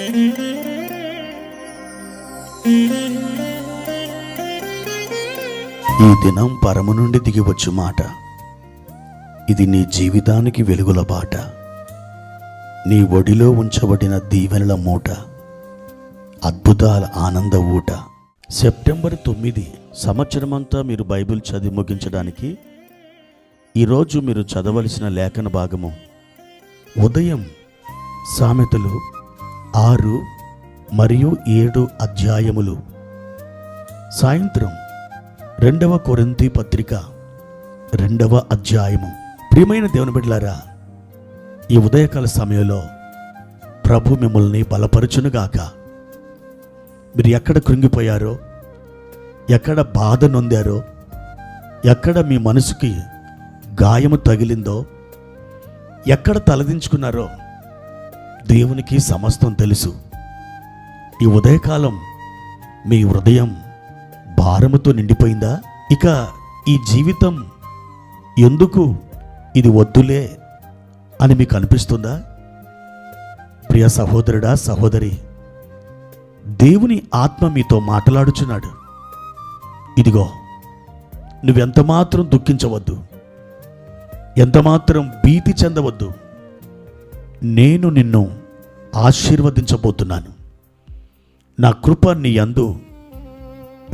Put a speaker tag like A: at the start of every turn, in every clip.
A: ఈ దినం పరము నుండి దిగివచ్చు మాట. ఇది నీ జీవితానికి వెలుగుల బాట. నీ ఒడిలో ఉంచబడిన దీవెనల మూట, అద్భుతాల ఆనంద ఊట. సెప్టెంబర్ 9 సంవత్సరమంతా మీరు బైబిల్ చదివి ముగించడానికి ఈరోజు మీరు చదవలసిన లేఖన భాగము ఉదయం సామెతలు 6 మరియు 7 అధ్యాయములు, సాయంత్రం 2వ కొరింథీ పత్రిక 2వ అధ్యాయము. ప్రియమైన దేవుని బిడ్డలారా, ఈ ఉదయకాల సమయంలో ప్రభు మిమ్మల్ని బలపరచునుగాక. మీరు ఎక్కడ కృంగిపోయారో, ఎక్కడ బాధ నొందారో, ఎక్కడ మీ మనసుకి గాయము తగిలిందో, ఎక్కడ తలదించుకున్నారో దేవునికి సమస్తం తెలుసు. ఈ ఉదయకాలం మీ హృదయం భారముతో నిండిపోయిందా? ఇక ఈ జీవితం ఎందుకు, ఇది వద్దులే అని మీకు అనిపిస్తుందా? ప్రియ సహోదరుడా, సహోదరి, దేవుని ఆత్మ మీతో మాట్లాడుచున్నాడు. ఇదిగో, నువ్వెంతమాత్రం దుఃఖించవద్దు, ఎంతమాత్రం భీతి చెందవద్దు. నేను నిన్ను ఆశీర్వదించబోతున్నాను. నా కృప నీ యందు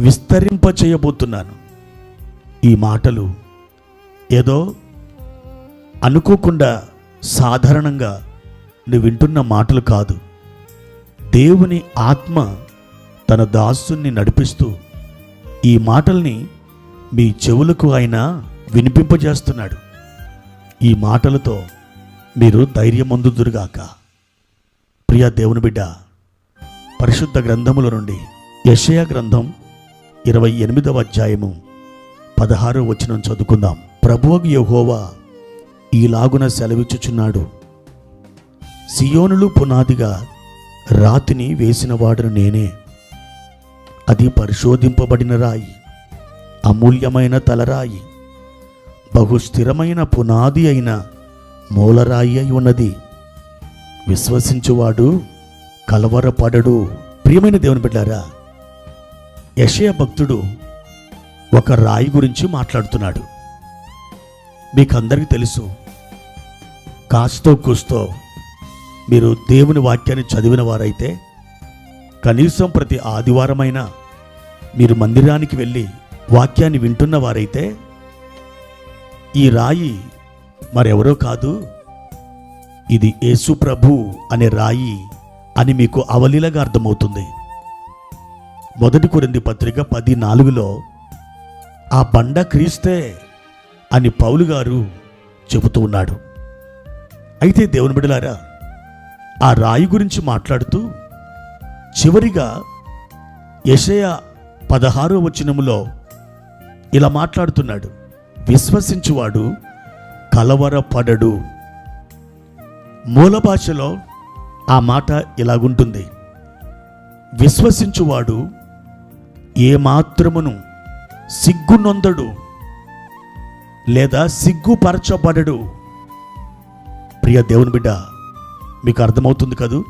A: విస్తరింపచేయబోతున్నాను. ఈ మాటలు ఏదో అనుకోకుండా సాధారణంగా నువ్వు వింటున్న మాటలు కాదు. దేవుని ఆత్మ తన దాసుని నడిపిస్తూ ఈ మాటల్ని మీ చెవులకు ఆయన వినిపింపజేస్తున్నాడు. ఈ మాటలతో మీరు ధైర్యమొందుదురుగాక. ప్రియ దేవుని బిడ్డ, పరిశుద్ధ గ్రంథముల నుండి యెషయా గ్రంథం 28వ అధ్యాయము 16వ వచనం చదువుకుందాం. ప్రభువగు యెహోవా ఈలాగున సెలవిచ్చుచున్నాడు, సియోనులు పునాదిగా రాతిని వేసినవాడును నేనే. అది పరిశోధింపబడిన రాయి, అమూల్యమైన తలరాయి, బహుస్థిరమైన పునాది అయిన మూలరాయి అయి ఉన్నది. విశ్వసించువాడు కలవరపడడు. ప్రియమైన దేవుని బిడ్డలారా, యెషయా భక్తుడు ఒక రాయి గురించి మాట్లాడుతున్నాడు. మీకందరికీ తెలుసు, కాస్తో కూస్తో మీరు దేవుని వాక్యాన్ని చదివిన వారైతే, కనీసం ప్రతి ఆదివారమైనా మీరు మందిరానికి వెళ్ళి వాక్యాన్ని వింటున్న వారైతే, ఈ రాయి మరెవరో కాదు, ఇది యేసు ప్రభు అనే రాయి అని మీకు అవలీలగా అర్థమవుతుంది. 1 కొరింథీ పత్రిక 10:4లో ఆ బండ క్రీస్తే అని పౌలు గారు చెబుతూ ఉన్నాడు. అయితే దేవుని బిడ్డలారా, ఆ రాయి గురించి మాట్లాడుతూ చివరిగా యెషయా 16వ వచనములో ఇలా మాట్లాడుతున్నాడు, విశ్వసించువాడు కలవరపడడు. మూల భాషలో ఆ మాట ఇలాగుంటుంది, విశ్వసించువాడు ఏమాత్రమును సిగ్గునొందడు లేదా సిగ్గుపరచబడడు. ప్రియ దేవుని బిడ్డ, మీకు అర్థమవుతుంది కదూ?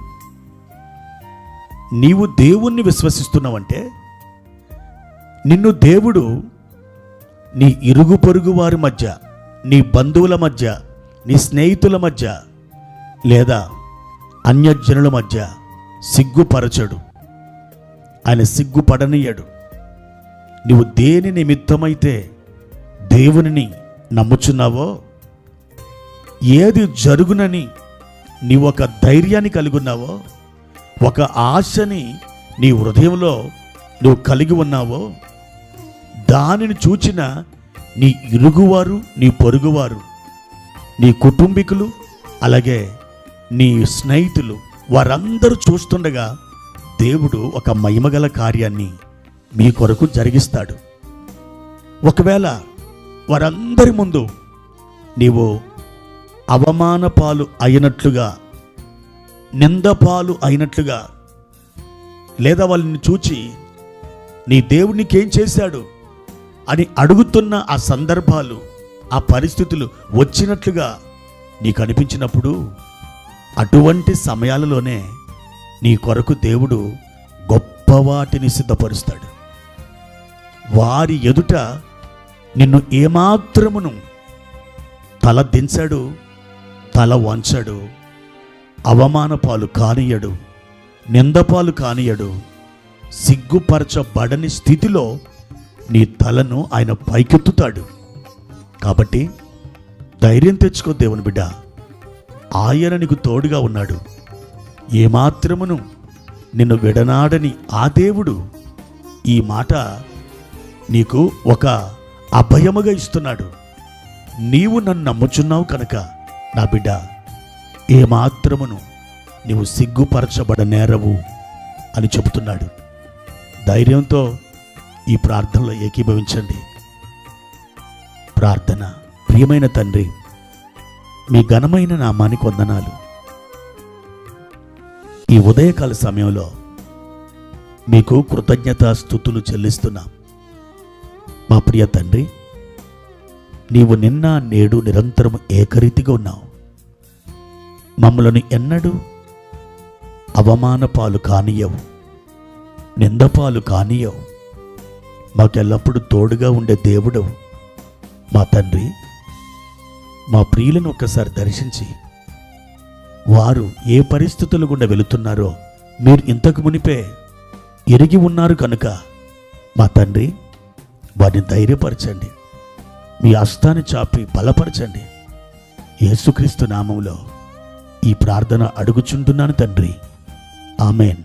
A: నీవు దేవుణ్ణి విశ్వసిస్తున్నావంటే నిన్ను దేవుడు నీ ఇరుగు పొరుగు వారి మధ్య, నీ బంధువుల మధ్య, నీ స్నేహితుల మధ్య లేదా అన్యజనుల మధ్య సిగ్గుపరచడు. ఆయన సిగ్గుపడనీయడు. నువ్వు దేని నిమిత్తమైతే దేవునిని నమ్ముచున్నావో, ఏది జరుగునని నీవు ఒక ధైర్యాన్ని కలిగి ఉన్నావో, ఒక ఆశని నీ హృదయంలో నువ్వు కలిగి ఉన్నావో, దానిని చూచిన నీ ఇరుగువారు, నీ పొరుగువారు, నీ కుటుంబీకులు, అలాగే నీ స్నేహితులు, వారందరూ చూస్తుండగా దేవుడు ఒక మహిమగల కార్యాన్ని మీ కొరకు జరిగిస్తాడు. ఒకవేళ వారందరి ముందు నీవు అవమాన పాలు అయినట్లుగా, నిందపాలు అయినట్లుగా, లేదా వాళ్ళని చూచి నీ దేవుడు నీకేం చేశాడు అని అడుగుతున్న ఆ సందర్భాలు, ఆ పరిస్థితులు వచ్చినట్లుగా నీకు అనిపించినప్పుడు, అటువంటి సమయాలలోనే నీ కొరకు దేవుడు గొప్ప వాటిని సిద్ధపరుస్తాడు. వారి ఎదుట నిన్ను ఏమాత్రమును తల దించాడు, తల వంచాడు, అవమానపాలు కానియడు, నిందపాలు కానియడు. సిగ్గుపరచబడని స్థితిలో నీ తలను ఆయన పైకెత్తుతాడు. కాబట్టి ధైర్యం తెచ్చుకో దేవుని బిడ్డ, ఆయన నీకు తోడుగా ఉన్నాడు. ఏమాత్రమును నిన్ను విడనాడని ఆ దేవుడు ఈ మాట నీకు ఒక అభయముగా ఇస్తున్నాడు. నీవు నన్ను నమ్ముచున్నావు కనుక నా బిడ్డ, ఏమాత్రమును నీవు సిగ్గుపరచబడనేరవు అని చెబుతున్నాడు. ధైర్యంతో ఈ ప్రార్థనలో ఏకీభవించండి. ప్రార్థన. ప్రియమైన తండ్రి, మీ ఘనమైన నామానికి వందనాలు. ఈ ఉదయకాల సమయంలో మీకు కృతజ్ఞతాస్తుతులు చెల్లిస్తున్నాం. మా ప్రియ తండ్రి, నీవు నిన్న నేడు నిరంతరం ఏకరీతిగా ఉన్నావు. మమ్మలను ఎన్నడూ అవమానపాలు కానియవు, నిందపాలు కానియవు. మాకెల్లప్పుడూ తోడుగా ఉండే దేవుడవు. మా తండ్రి, మా ప్రియులను ఒక్కసారి దర్శించి వారు ఏ పరిస్థితులు గుండా వెళుతున్నారో మీరు ఇంతకు మునిపే ఎరిగి ఉన్నారు కనుక మా తండ్రి, వారిని ధైర్యపరచండి. మీ హస్తాన్ని చాపి బలపరచండి. యేసుక్రీస్తు నామములో ఈ ప్రార్థన అడుగుచుంటున్నాను తండ్రి. ఆమెన్.